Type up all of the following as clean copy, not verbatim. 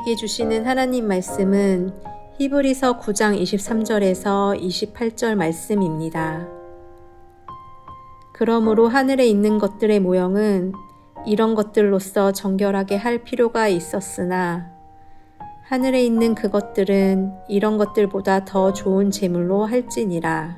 우리에게 주시는 하나님 말씀은 히브리서 9장 23절에서 28절 말씀입니다. 그러므로 하늘에 있는 것들의 모형은 이런 것들로서 정결하게 할 필요가 있었으나 하늘에 있는 그것들은 이런 것들보다 더 좋은 제물로 할지니라.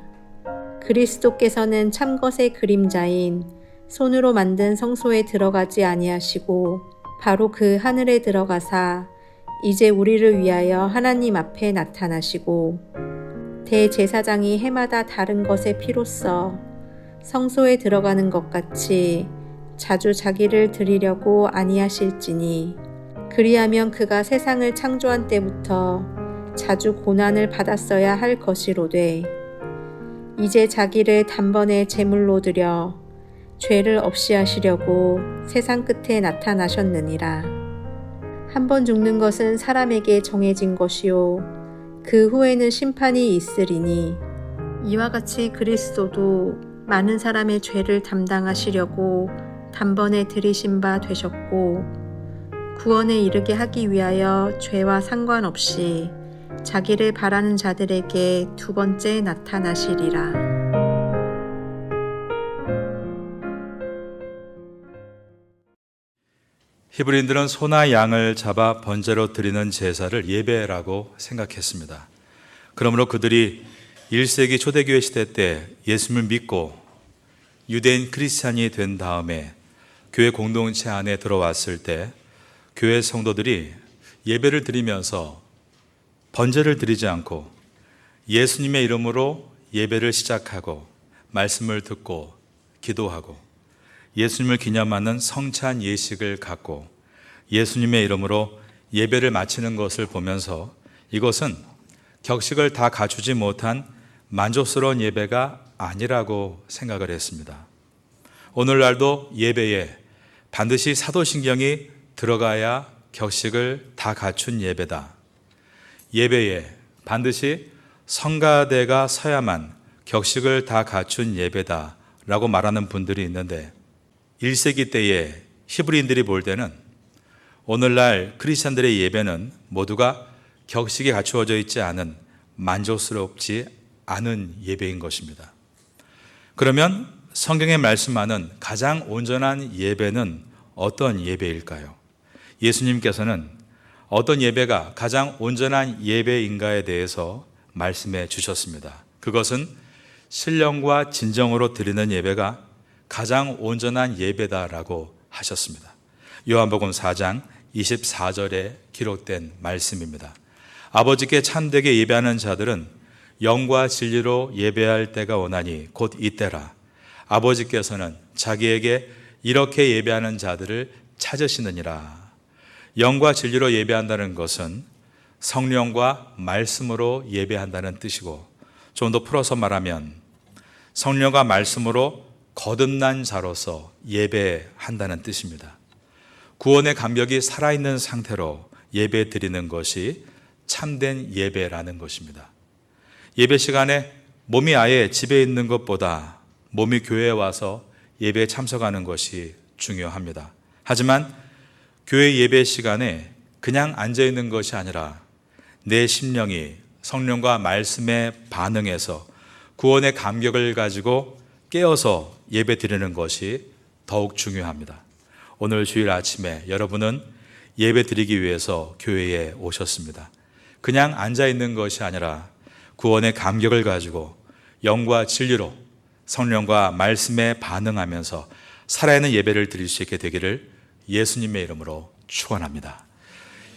그리스도께서는 참것의 그림자인 손으로 만든 성소에 들어가지 아니하시고 바로 그 하늘에 들어가사 이제 우리를 위하여 하나님 앞에 나타나시고 대제사장이 해마다 다른 것의 피로써 성소에 들어가는 것 같이 자주 자기를 드리려고 아니하실지니 그리하면 그가 세상을 창조한 때부터 자주 고난을 받았어야 할 것이로되 이제 자기를 단번에 제물로 드려 죄를 없이 하시려고 세상 끝에 나타나셨느니라. 한 번 죽는 것은 사람에게 정해진 것이요 그 후에는 심판이 있으리니 이와 같이 그리스도도 많은 사람의 죄를 담당하시려고 단번에 들이신 바 되셨고 구원에 이르게 하기 위하여 죄와 상관없이 자기를 바라는 자들에게 두 번째 나타나시리라. 히브리인들은 소나 양을 잡아 번제로 드리는 제사를 예배라고 생각했습니다. 그러므로 그들이 1세기 초대교회 시대 때 예수님을 믿고 유대인 크리스찬이 된 다음에 교회 공동체 안에 들어왔을 때 교회 성도들이 예배를 드리면서 번제를 드리지 않고 예수님의 이름으로 예배를 시작하고 말씀을 듣고 기도하고 예수님을 기념하는 성찬 예식을 갖고 예수님의 이름으로 예배를 마치는 것을 보면서 이것은 격식을 다 갖추지 못한 만족스러운 예배가 아니라고 생각을 했습니다. 오늘날도 예배에 반드시 사도신경이 들어가야 격식을 다 갖춘 예배다. 예배에 반드시 성가대가 서야만 격식을 다 갖춘 예배다 라고 말하는 분들이 있는데 1세기 때에 히브리인들이 볼 때는 오늘날 크리스찬들의 예배는 모두가 격식이 갖추어져 있지 않은 만족스럽지 않은 예배인 것입니다. 그러면 성경에 말씀하는 가장 온전한 예배는 어떤 예배일까요? 예수님께서는 어떤 예배가 가장 온전한 예배인가에 대해서 말씀해 주셨습니다. 그것은 신령과 진정으로 드리는 예배가 가장 온전한 예배다라고 하셨습니다. 요한복음 4장 24절에 기록된 말씀입니다. 아버지께 참되게 예배하는 자들은 영과 진리로 예배할 때가 오나니 곧 이때라. 아버지께서는 자기에게 이렇게 예배하는 자들을 찾으시느니라. 영과 진리로 예배한다는 것은 성령과 말씀으로 예배한다는 뜻이고 좀 더 풀어서 말하면 성령과 말씀으로 거듭난 자로서 예배한다는 뜻입니다. 구원의 감격이 살아있는 상태로 예배 드리는 것이 참된 예배라는 것입니다. 예배 시간에 몸이 아예 집에 있는 것보다 몸이 교회에 와서 예배에 참석하는 것이 중요합니다. 하지만 교회 예배 시간에 그냥 앉아있는 것이 아니라 내 심령이 성령과 말씀에 반응해서 구원의 감격을 가지고 깨어서 예배 드리는 것이 더욱 중요합니다. 오늘 주일 아침에 여러분은 예배 드리기 위해서 교회에 오셨습니다. 그냥 앉아있는 것이 아니라 구원의 감격을 가지고 영과 진리로 성령과 말씀에 반응하면서 살아있는 예배를 드릴 수 있게 되기를 예수님의 이름으로 축원합니다.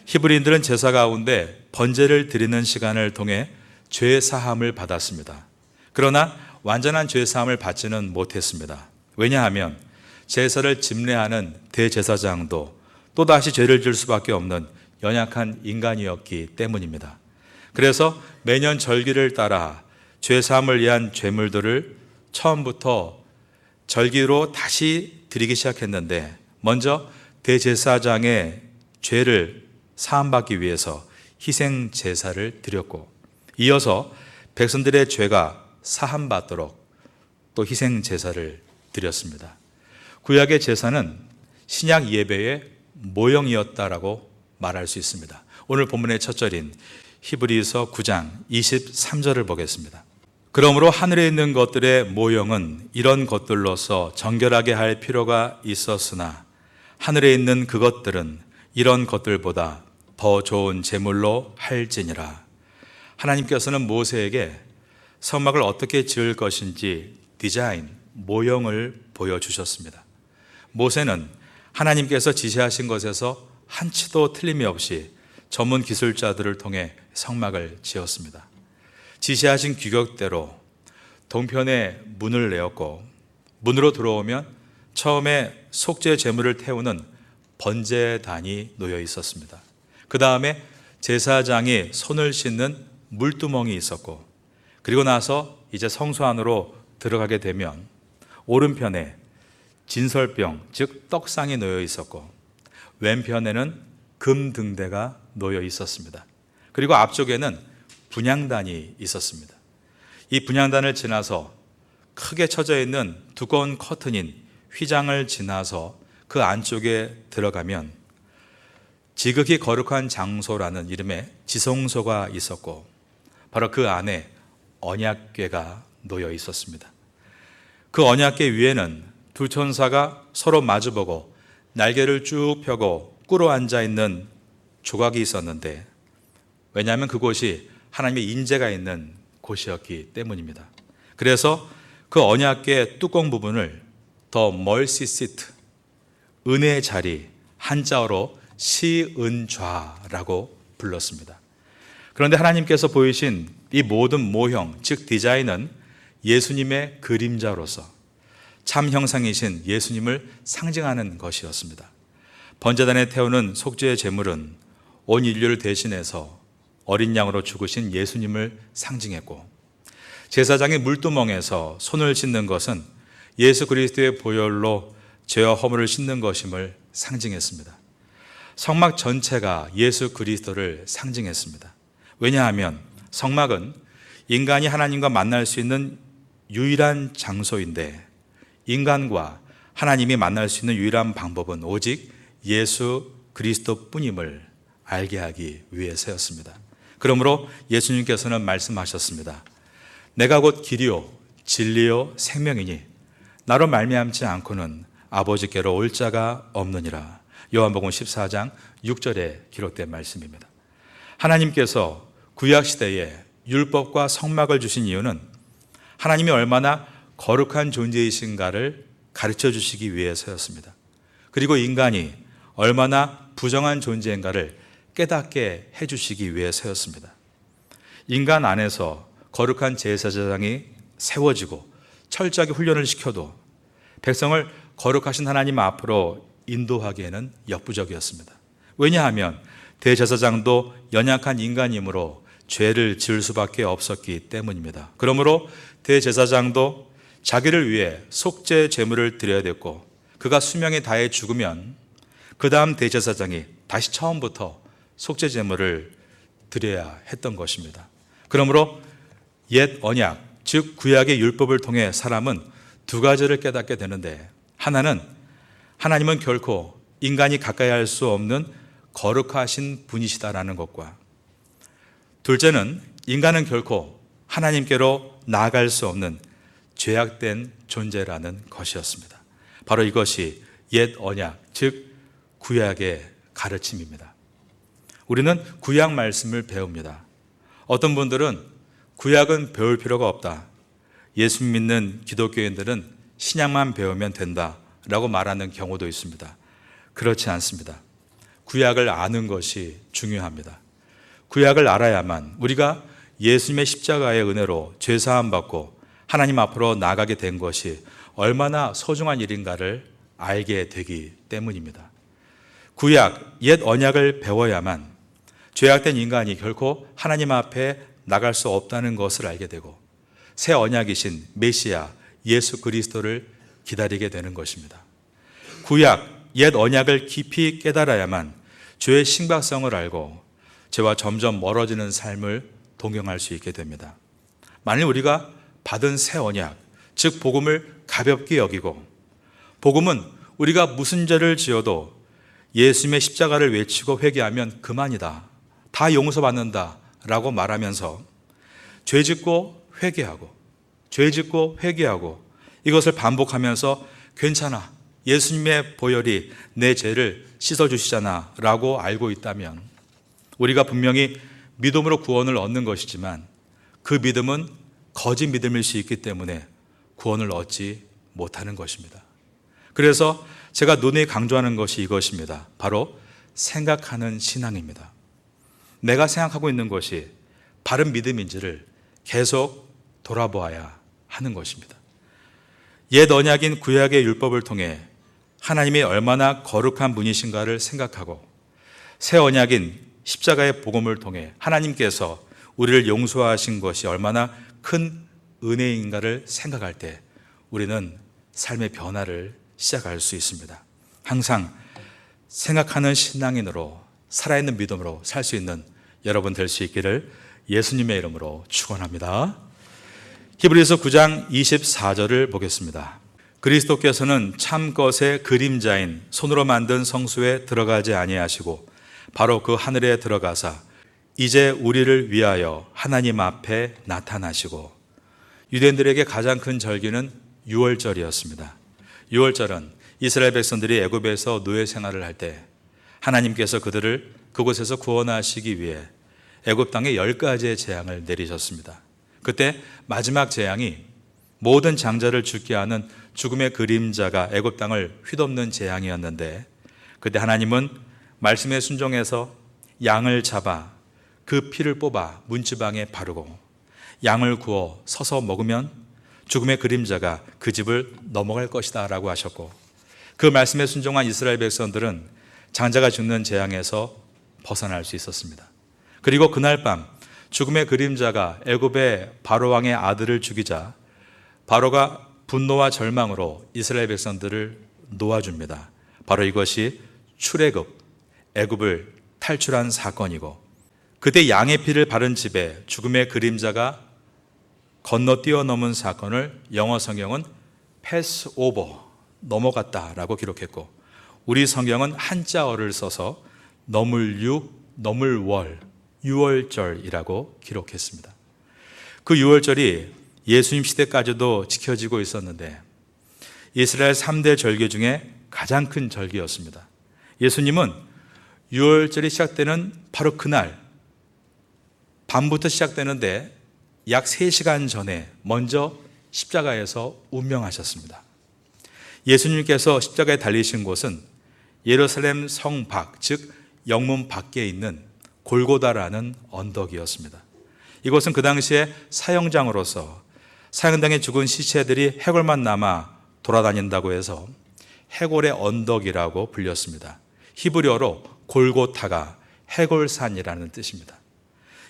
히브리인들은 제사 가운데 번제를 드리는 시간을 통해 죄 사함을 받았습니다. 그러나 완전한 죄 사함을 받지는 못했습니다. 왜냐하면 제사를 집례하는 대제사장도 또다시 죄를 지을 수밖에 없는 연약한 인간이었기 때문입니다. 그래서 매년 절기를 따라 죄 사함을 위한 제물들을 처음부터 절기로 다시 드리기 시작했는데 먼저 대제사장의 죄를 사함받기 위해서 희생 제사를 드렸고 이어서 백성들의 죄가 사함받도록 또 희생 제사를 드렸습니다. 구약의 제사는 신약 예배의 모형이었다라고 말할 수 있습니다. 오늘 본문의 첫 절인 히브리서 9장 23절을 보겠습니다. 그러므로 하늘에 있는 것들의 모형은 이런 것들로서 정결하게 할 필요가 있었으나 하늘에 있는 그것들은 이런 것들보다 더 좋은 제물로 할지니라. 하나님께서는 모세에게 성막을 어떻게 지을 것인지 디자인, 모형을 보여주셨습니다. 모세는 하나님께서 지시하신 것에서 한치도 틀림이 없이 전문 기술자들을 통해 성막을 지었습니다. 지시하신 규격대로 동편에 문을 내었고, 문으로 들어오면 처음에 속죄 제물을 태우는 번제단이 놓여 있었습니다. 그 다음에 제사장이 손을 씻는 물두멍이 있었고, 그리고 나서 이제 성소 안으로 들어가게 되면 오른편에 진설병, 즉 떡상이 놓여 있었고, 왼편에는 금 등대가 놓여 있었습니다. 그리고 앞쪽에는 분향단이 있었습니다. 이 분향단을 지나서 크게 쳐져 있는 두꺼운 커튼인 휘장을 지나서 그 안쪽에 들어가면 지극히 거룩한 장소라는 이름의 지성소가 있었고, 바로 그 안에 언약궤가 놓여 있었습니다. 그 언약궤 위에는 두 천사가 서로 마주보고 날개를 쭉 펴고 꿇어 앉아 있는 조각이 있었는데, 왜냐하면 그곳이 하나님의 인재가 있는 곳이었기 때문입니다. 그래서 그 언약궤 뚜껑 부분을 더 멀시 시트, 은혜의 자리, 한자어로 시은좌라고 불렀습니다. 그런데 하나님께서 보이신 이 모든 모형, 즉 디자인은 예수님의 그림자로서 참 형상이신 예수님을 상징하는 것이었습니다. 번제단에 태우는 속죄의 제물은 온 인류를 대신해서 어린 양으로 죽으신 예수님을 상징했고, 제사장이 물두멍에서 손을 씻는 것은 예수 그리스도의 보혈로 죄와 허물을 씻는 것임을 상징했습니다. 성막 전체가 예수 그리스도를 상징했습니다. 왜냐하면 성막은 인간이 하나님과 만날 수 있는 유일한 장소인데, 인간과 하나님이 만날 수 있는 유일한 방법은 오직 예수 그리스도 뿐임을 알게 하기 위해서였습니다. 그러므로 예수님께서는 말씀하셨습니다. 내가 곧 길이요 진리요 생명이니 나로 말미암지 않고는 아버지께로 올 자가 없느니라. 요한복음 14장 6절에 기록된 말씀입니다. 하나님께서 구약시대에 율법과 성막을 주신 이유는 하나님이 얼마나 거룩한 존재이신가를 가르쳐 주시기 위해서였습니다. 그리고 인간이 얼마나 부정한 존재인가를 깨닫게 해주시기 위해서였습니다. 인간 안에서 거룩한 제사장이 세워지고 철저하게 훈련을 시켜도 백성을 거룩하신 하나님 앞으로 인도하기에는 역부족이었습니다. 왜냐하면 대제사장도 연약한 인간이므로 죄를 지을 수밖에 없었기 때문입니다. 그러므로 대제사장도 자기를 위해 속죄 제물을 드려야 됐고, 그가 수명이 다해 죽으면 그 다음 대제사장이 다시 처음부터 속죄 제물을 드려야 했던 것입니다. 그러므로 옛 언약, 즉 구약의 율법을 통해 사람은 두 가지를 깨닫게 되는데, 하나는 하나님은 결코 인간이 가까이 할 수 없는 거룩하신 분이시다라는 것과, 둘째는 인간은 결코 하나님께로 나아갈 수 없는 죄악된 존재라는 것이었습니다. 바로 이것이 옛 언약, 즉 구약의 가르침입니다. 우리는 구약 말씀을 배웁니다. 어떤 분들은 구약은 배울 필요가 없다, 예수 믿는 기독교인들은 신약만 배우면 된다라고 말하는 경우도 있습니다. 그렇지 않습니다. 구약을 아는 것이 중요합니다. 구약을 알아야만 우리가 예수님의 십자가의 은혜로 죄사함 받고 하나님 앞으로 나가게 된 것이 얼마나 소중한 일인가를 알게 되기 때문입니다. 구약, 옛 언약을 배워야만 죄악된 인간이 결코 하나님 앞에 나갈 수 없다는 것을 알게 되고, 새 언약이신 메시아 예수 그리스도를 기다리게 되는 것입니다. 구약, 옛 언약을 깊이 깨달아야만 죄의 심각성을 알고 죄와 점점 멀어지는 삶을 동경할 수 있게 됩니다. 만일 우리가 받은 새 언약, 즉 복음을 가볍게 여기고, 복음은 우리가 무슨 죄를 지어도 예수님의 십자가를 외치고 회개하면 그만이다, 다 용서받는다 라고 말하면서 죄짓고 회개하고 죄짓고 회개하고 이것을 반복하면서 괜찮아, 예수님의 보혈이 내 죄를 씻어주시잖아 라고 알고 있다면 우리가 분명히 믿음으로 구원을 얻는 것이지만 그 믿음은 거짓 믿음일 수 있기 때문에 구원을 얻지 못하는 것입니다. 그래서 제가 논의 강조하는 것이 이것입니다. 바로 생각하는 신앙입니다. 내가 생각하고 있는 것이 바른 믿음인지를 계속 돌아보아야 하는 것입니다. 옛 언약인 구약의 율법을 통해 하나님이 얼마나 거룩한 분이신가를 생각하고 새 언약인 십자가의 복음을 통해 하나님께서 우리를 용서하신 것이 얼마나 큰 은혜인가를 생각할 때 우리는 삶의 변화를 시작할 수 있습니다. 항상 생각하는 신앙인으로 살아있는 믿음으로 살 수 있는 여러분 될 수 있기를 예수님의 이름으로 축원합니다. 히브리서 9장 24절을 보겠습니다. 그리스도께서는 참 것의 그림자인 손으로 만든 성소에 들어가지 아니하시고 바로 그 하늘에 들어가사 이제 우리를 위하여 하나님 앞에 나타나시고. 유대인들에게 가장 큰 절기는 유월절이었습니다. 유월절은 이스라엘 백성들이 애굽에서 노예 생활을 할 때 하나님께서 그들을 그곳에서 구원하시기 위해 애굽 땅에 10가지의 재앙을 내리셨습니다. 그때 마지막 재앙이 모든 장자를 죽게 하는 죽음의 그림자가 애굽 땅을 휘덮는 재앙이었는데 그때 하나님은 말씀에 순종해서 양을 잡아 그 피를 뽑아 문지방에 바르고 양을 구워 서서 먹으면 죽음의 그림자가 그 집을 넘어갈 것이다 라고 하셨고, 그 말씀에 순종한 이스라엘 백성들은 장자가 죽는 재앙에서 벗어날 수 있었습니다. 그리고 그날 밤 죽음의 그림자가 애굽의 바로 왕의 아들을 죽이자 바로가 분노와 절망으로 이스라엘 백성들을 놓아줍니다. 바로 이것이 출애굽, 애굽을 탈출한 사건이고, 그때 양의 피를 바른 집에 죽음의 그림자가 건너 뛰어넘은 사건을 영어 성경은 패스 오버, 넘어갔다라고 기록했고, 우리 성경은 한자어를 써서 너물유, 너물월, 유월절이라고 기록했습니다. 그 유월절이 예수님 시대까지도 지켜지고 있었는데 이스라엘 3대 절기 중에 가장 큰 절기였습니다. 예수님은 유월절이 시작되는 바로 그날 밤부터 시작되는데 약 3시간 전에 먼저 십자가에서 운명하셨습니다. 예수님께서 십자가에 달리신 곳은 예루살렘 성 밖, 즉 영문 밖에 있는 골고다라는 언덕이었습니다. 이곳은 그 당시에 사형장으로서 사형당에 죽은 시체들이 해골만 남아 돌아다닌다고 해서 해골의 언덕이라고 불렸습니다. 히브리어로 골고타가 해골산이라는 뜻입니다.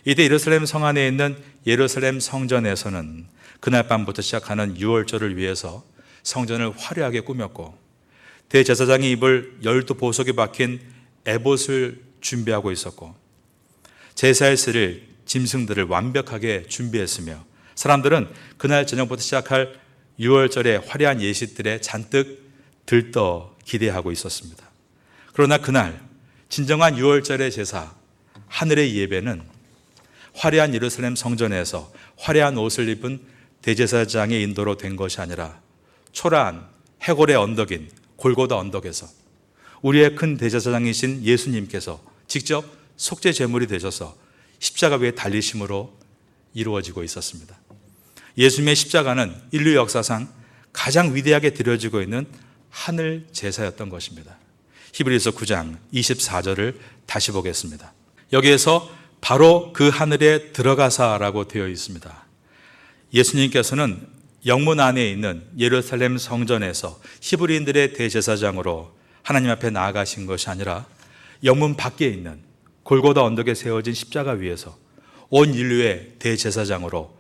이때 예루살렘 성 안에 있는 예루살렘 성전에서는 그날 밤부터 시작하는 유월절을 위해서 성전을 화려하게 꾸몄고, 대제사장이 입을 12보석이 박힌 에봇을 준비하고 있었고, 제사에 쓸 짐승들을 완벽하게 준비했으며, 사람들은 그날 저녁부터 시작할 유월절의 화려한 예식들에 잔뜩 들떠 기대하고 있었습니다. 그러나 그날 진정한 유월절의 제사, 하늘의 예배는 화려한 예루살렘 성전에서 화려한 옷을 입은 대제사장의 인도로 된 것이 아니라 초라한 해골의 언덕인 골고다 언덕에서 우리의 큰 대제사장이신 예수님께서 직접 속죄 제물이 되셔서 십자가 위에 달리심으로 이루어지고 있었습니다. 예수님의 십자가는 인류 역사상 가장 위대하게 드려지고 있는 하늘 제사였던 것입니다. 히브리서 9장 24절을 다시 보겠습니다. 여기에서 바로 그 하늘에 들어가사라고 되어 있습니다. 예수님께서는 영문 안에 있는 예루살렘 성전에서 히브리인들의 대제사장으로 하나님 앞에 나아가신 것이 아니라 영문 밖에 있는 골고다 언덕에 세워진 십자가 위에서 온 인류의 대제사장으로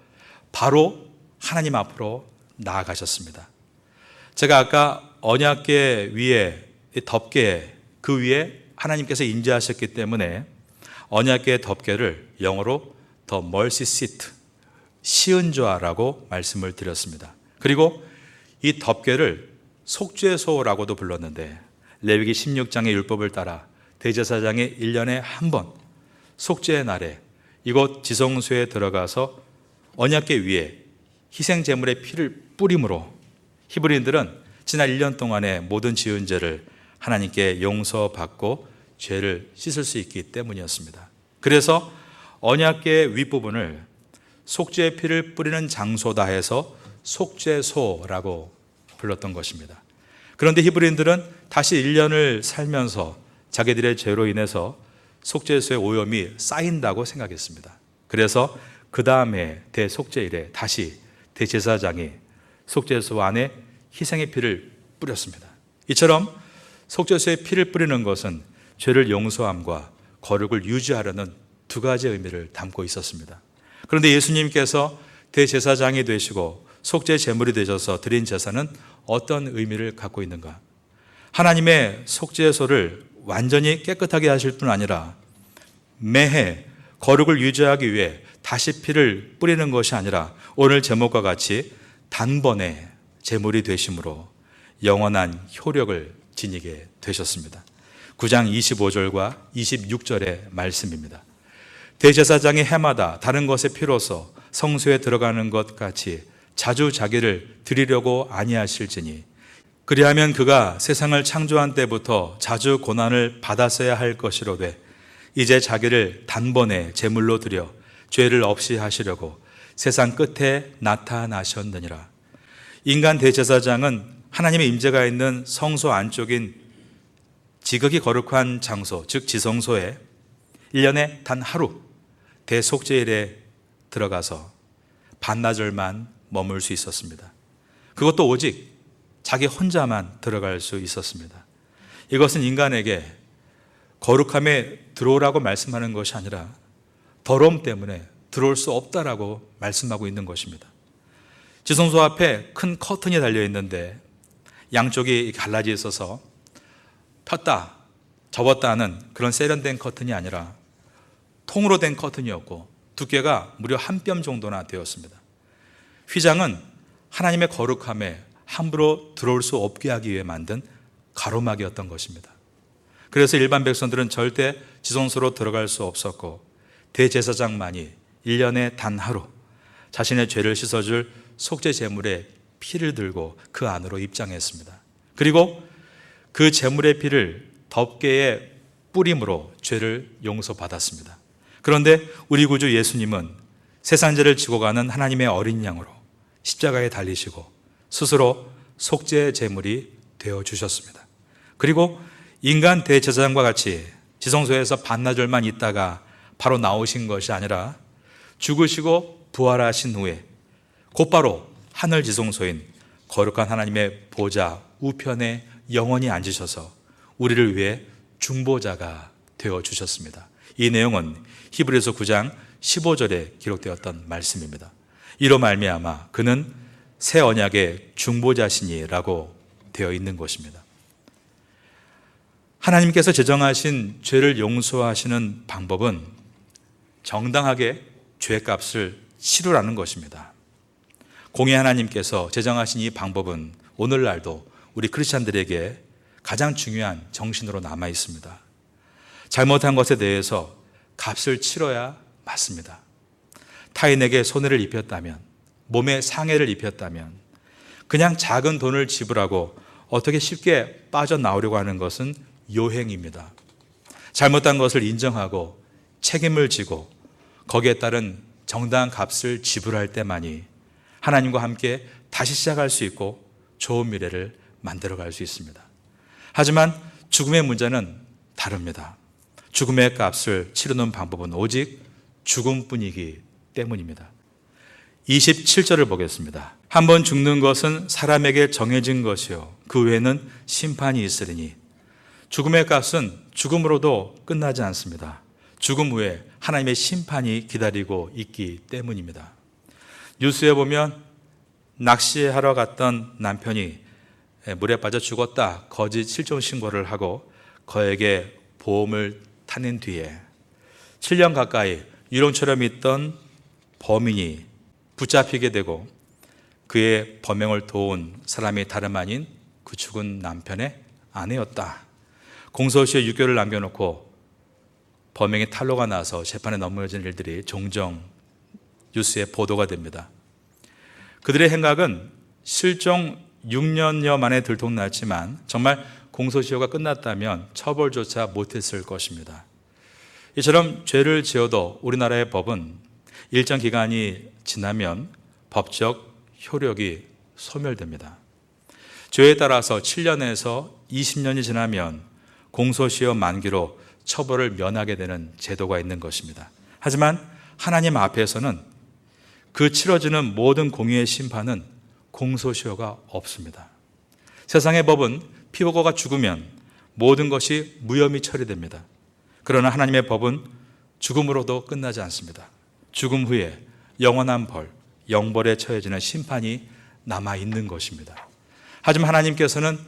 바로 하나님 앞으로 나아가셨습니다. 제가 아까 언약궤 위에 덮개, 그 위에 하나님께서 임재하셨기 때문에 언약궤의 덮개를 영어로 The Mercy Seat, 시은좌라고 말씀을 드렸습니다. 그리고 이 덮개를 속죄소라고도 불렀는데 레위기 16장의 율법을 따라 대제사장이 1년에 한 번 속죄의 날에 이곳 지성소에 들어가서 언약궤 위에 희생 제물의 피를 뿌림으로 히브리인들은 지난 1년 동안의 모든 지은 죄를 하나님께 용서받고 죄를 씻을 수 있기 때문이었습니다. 그래서 언약궤의 윗부분을 속죄의 피를 뿌리는 장소다 해서 속죄소라고 불렀던 것입니다. 그런데 히브리인들은 다시 1년을 살면서 자기들의 죄로 인해서 속죄소의 오염이 쌓인다고 생각했습니다. 그래서 그 다음에 대속죄일에 다시 대제사장이 속죄소 안에 희생의 피를 뿌렸습니다. 이처럼 속죄소에 피를 뿌리는 것은 죄를 용서함과 거룩을 유지하려는 두 가지 의미를 담고 있었습니다. 그런데 예수님께서 대제사장이 되시고 속죄 제물이 되셔서 드린 제사는 어떤 의미를 갖고 있는가? 하나님의 속죄소를 완전히 깨끗하게 하실 뿐 아니라 매해 거룩을 유지하기 위해 다시 피를 뿌리는 것이 아니라 오늘 제목과 같이 단번에 제물이 되심으로 영원한 효력을 지니게 되셨습니다. 9장 25절과 26절의 말씀입니다. 대제사장이 해마다 다른 것의 피로서 성소에 들어가는 것 같이 자주 자기를 드리려고 아니하실지니 그리하면 그가 세상을 창조한 때부터 자주 고난을 받았어야 할 것이로되 이제 자기를 단번에 제물로 드려 죄를 없이 하시려고 세상 끝에 나타나셨느니라. 인간 대제사장은 하나님의 임재가 있는 성소 안쪽인 지극히 거룩한 장소, 즉 지성소에 1년에 단 하루 대속죄일에 들어가서 반나절만 머물 수 있었습니다. 그것도 오직 자기 혼자만 들어갈 수 있었습니다. 이것은 인간에게 거룩함에 들어오라고 말씀하는 것이 아니라 더러움 때문에 들어올 수 없다라고 말씀하고 있는 것입니다. 지성소 앞에 큰 커튼이 달려 있는데 양쪽이 갈라져 있어서 폈다 접었다 하는 그런 세련된 커튼이 아니라 통으로 된 커튼이었고 두께가 무려 한 뼘 정도나 되었습니다. 휘장은 하나님의 거룩함에 함부로 들어올 수 없게 하기 위해 만든 가로막이었던 것입니다. 그래서 일반 백성들은 절대 지성소로 들어갈 수 없었고 대제사장만이 1년에 단 하루 자신의 죄를 씻어줄 속죄 제물의 피를 들고 그 안으로 입장했습니다. 그리고 그 제물의 피를 덮개에 뿌림으로 죄를 용서받았습니다. 그런데 우리 구주 예수님은 세상 죄를 지고 가는 하나님의 어린 양으로 십자가에 달리시고 스스로 속죄 제물이 되어 주셨습니다. 그리고 인간 대제사장과 같이 지성소에서 반나절만 있다가 바로 나오신 것이 아니라 죽으시고 부활하신 후에 곧바로 하늘 지성소인 거룩한 하나님의 보좌 우편에 영원히 앉으셔서 우리를 위해 중보자가 되어 주셨습니다. 이 내용은 히브리서 9장 15절에 기록되었던 말씀입니다. 이로 말미암아 그는 새 언약의 중보자시니라고 되어 있는 것입니다. 하나님께서 제정하신 죄를 용서하시는 방법은 정당하게 죄값을 치르라는 것입니다. 공의 하나님께서 제정하신 이 방법은 오늘날도 우리 크리스찬들에게 가장 중요한 정신으로 남아 있습니다. 잘못한 것에 대해서 값을 치러야 맞습니다. 타인에게 손해를 입혔다면, 몸에 상해를 입혔다면 그냥 작은 돈을 지불하고 어떻게 쉽게 빠져나오려고 하는 것은 요행입니다. 잘못한 것을 인정하고 책임을 지고 거기에 따른 정당한 값을 지불할 때만이 하나님과 함께 다시 시작할 수 있고 좋은 미래를 만들어갈 수 있습니다. 하지만 죽음의 문제는 다릅니다. 죽음의 값을 치르는 방법은 오직 죽음뿐이기 때문입니다. 27절을 보겠습니다. 한번 죽는 것은 사람에게 정해진 것이요 그 외에는 심판이 있으리니 죽음의 값은 죽음으로도 끝나지 않습니다. 죽음 후에 하나님의 심판이 기다리고 있기 때문입니다. 뉴스에 보면 낚시하러 갔던 남편이 물에 빠져 죽었다 거짓 실종 신고를 하고 그에게 보험을 타낸 뒤에 7년 가까이 유령처럼 있던 범인이 붙잡히게 되고 그의 범행을 도운 사람이 다름 아닌 그 죽은 남편의 아내였다 공소시효 6개월을 남겨놓고 범행의 탄로가 나서 재판에 넘겨진 일들이 종종 뉴스에 보도가 됩니다. 그들의 행각은 실종 6년여 만에 들통났지만 정말 공소시효가 끝났다면 처벌조차 못했을 것입니다. 이처럼 죄를 지어도 우리나라의 법은 일정 기간이 지나면 법적 효력이 소멸됩니다. 죄에 따라서 7년에서 20년이 지나면 공소시효 만기로 처벌을 면하게 되는 제도가 있는 것입니다. 하지만 하나님 앞에서는 그 치러지는 모든 공의의 심판은 공소시효가 없습니다. 세상의 법은 피고가 죽으면 모든 것이 무혐의 처리됩니다. 그러나 하나님의 법은 죽음으로도 끝나지 않습니다. 죽음 후에 영원한 벌, 영벌에 처해지는 심판이 남아있는 것입니다. 하지만 하나님께서는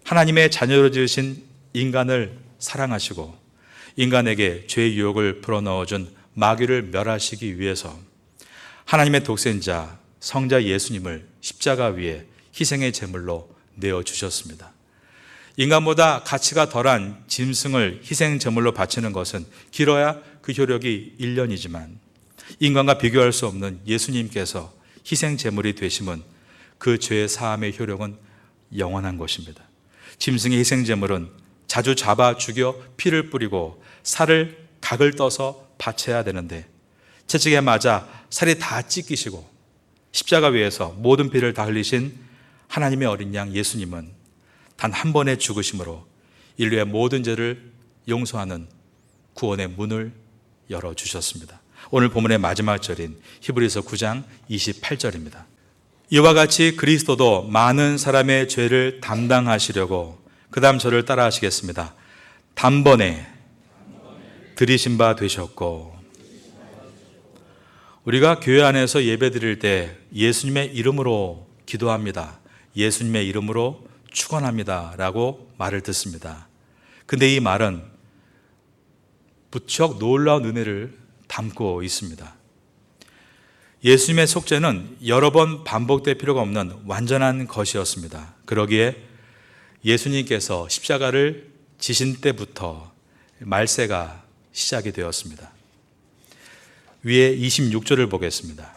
하나님의 자녀로 지으신 인간을 사랑하시고 인간에게 죄의 유혹을 불어넣어준 마귀를 멸하시기 위해서 하나님의 독생자 성자 예수님을 십자가 위에 희생의 제물로 내어주셨습니다. 인간보다 가치가 덜한 짐승을 희생 제물로 바치는 것은 길어야 그 효력이 1년이지만 인간과 비교할 수 없는 예수님께서 희생 제물이 되심은 그 죄의 사함의 효력은 영원한 것입니다. 짐승의 희생 제물은 자주 잡아 죽여 피를 뿌리고 살을 각을 떠서 바쳐야 되는데 채찍에 맞아 살이 다 찢기시고 십자가 위에서 모든 피를 다 흘리신 하나님의 어린 양 예수님은 단 한 번의 죽으심으로 인류의 모든 죄를 용서하는 구원의 문을 열어주셨습니다. 오늘 본문의 마지막 절인 히브리서 9장 28절입니다. 이와 같이 그리스도도 많은 사람의 죄를 담당하시려고 그 다음 절을 따라 하시겠습니다. 단번에 들이신 바 되셨고, 우리가 교회 안에서 예배 드릴 때 예수님의 이름으로 기도합니다. 예수님의 이름으로 축원합니다 라고 말을 듣습니다. 근데 이 말은 무척 놀라운 은혜를 담고 있습니다. 예수님의 속죄는 여러 번 반복될 필요가 없는 완전한 것이었습니다. 그러기에 예수님께서 십자가를 지신 때부터 말세가 시작이 되었습니다. 위에 26절을 보겠습니다.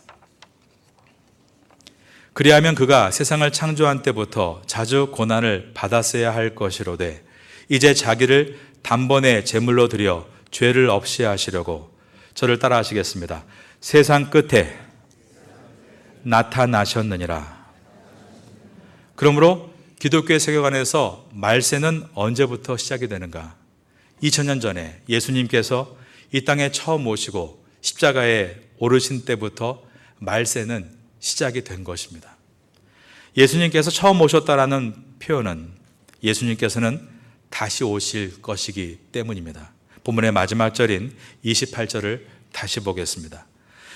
그리하면 그가 세상을 창조한 때부터 자주 고난을 받았어야 할 것이로되 이제 자기를 단번에 제물로 드려 죄를 없이 하시려고, 저를 따라 하시겠습니다. 세상 끝에 나타나셨느니라. 그러므로 기독교의 세계관에서 말세는 언제부터 시작이 되는가? 2000년 전에 예수님께서 이 땅에 처음 오시고 십자가에 오르신 때부터 말세는 시작이 된 것입니다. 예수님께서 처음 오셨다라는 표현은 예수님께서는 다시 오실 것이기 때문입니다. 본문의 마지막 절인 28절을 다시 보겠습니다.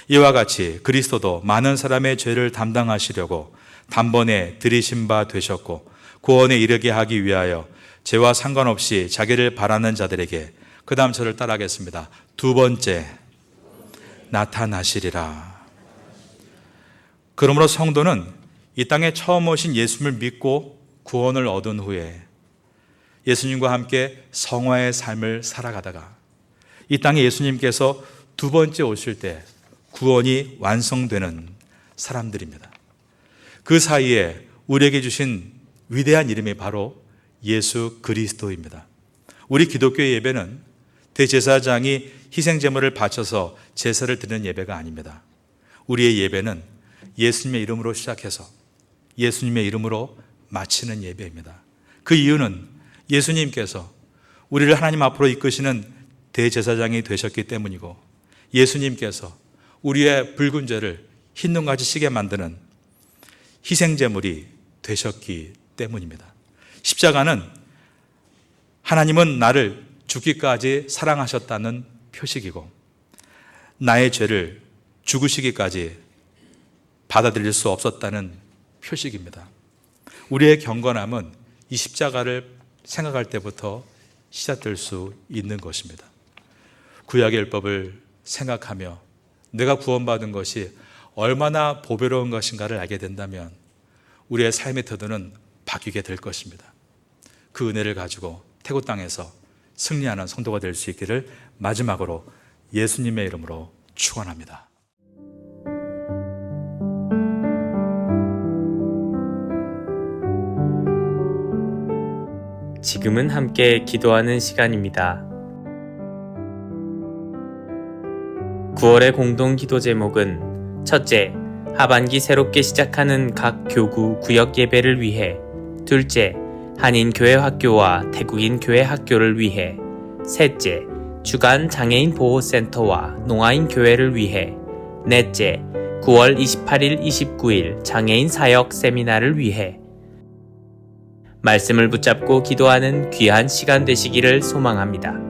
이와 같이 그리스도도 많은 사람의 죄를 담당하시려고 단번에 들이신 바 되셨고 구원에 이르게 하기 위하여 죄와 상관없이 자기를 바라는 자들에게, 그 다음 절을 따라하겠습니다. 두 번째 나타나시리라. 그러므로 성도는 이 땅에 처음 오신 예수님을 믿고 구원을 얻은 후에 예수님과 함께 성화의 삶을 살아가다가 이 땅에 예수님께서 두 번째 오실 때 구원이 완성되는 사람들입니다. 그 사이에 우리에게 주신 위대한 이름이 바로 예수 그리스도입니다. 우리 기독교의 예배는 대제사장이 희생제물을 바쳐서 제사를 드리는 예배가 아닙니다. 우리의 예배는 예수님의 이름으로 시작해서 예수님의 이름으로 마치는 예배입니다. 그 이유는 예수님께서 우리를 하나님 앞으로 이끄시는 대제사장이 되셨기 때문이고, 예수님께서 우리의 붉은 죄를 흰 눈같이 시게 만드는 희생제물이 되셨기 때문입니다. 십자가는 하나님은 나를 죽기까지 사랑하셨다는 표식이고, 나의 죄를 죽으시기까지 받아들일 수 없었다는 표식입니다. 우리의 경건함은 이 십자가를 생각할 때부터 시작될 수 있는 것입니다. 구약의 율법을 생각하며 내가 구원받은 것이 얼마나 보배로운 것인가를 알게 된다면 우리의 삶의 태도는 바뀌게 될 것입니다. 그 은혜를 가지고 태국 땅에서 승리하는 성도가 될 수 있기를 마지막으로 예수님의 이름으로 축원합니다. 지금은 함께 기도하는 시간입니다. 9월의 공동 기도 제목은 첫째, 하반기 새롭게 시작하는 각 교구 구역 예배를 위해, 둘째, 한인 교회 학교와 태국인 교회 학교를 위해, 셋째, 주간 장애인 보호센터와 농아인 교회를 위해, 넷째, 9월 28일, 29일 장애인 사역 세미나를 위해. 말씀을 붙잡고 기도하는 귀한 시간 되시기를 소망합니다.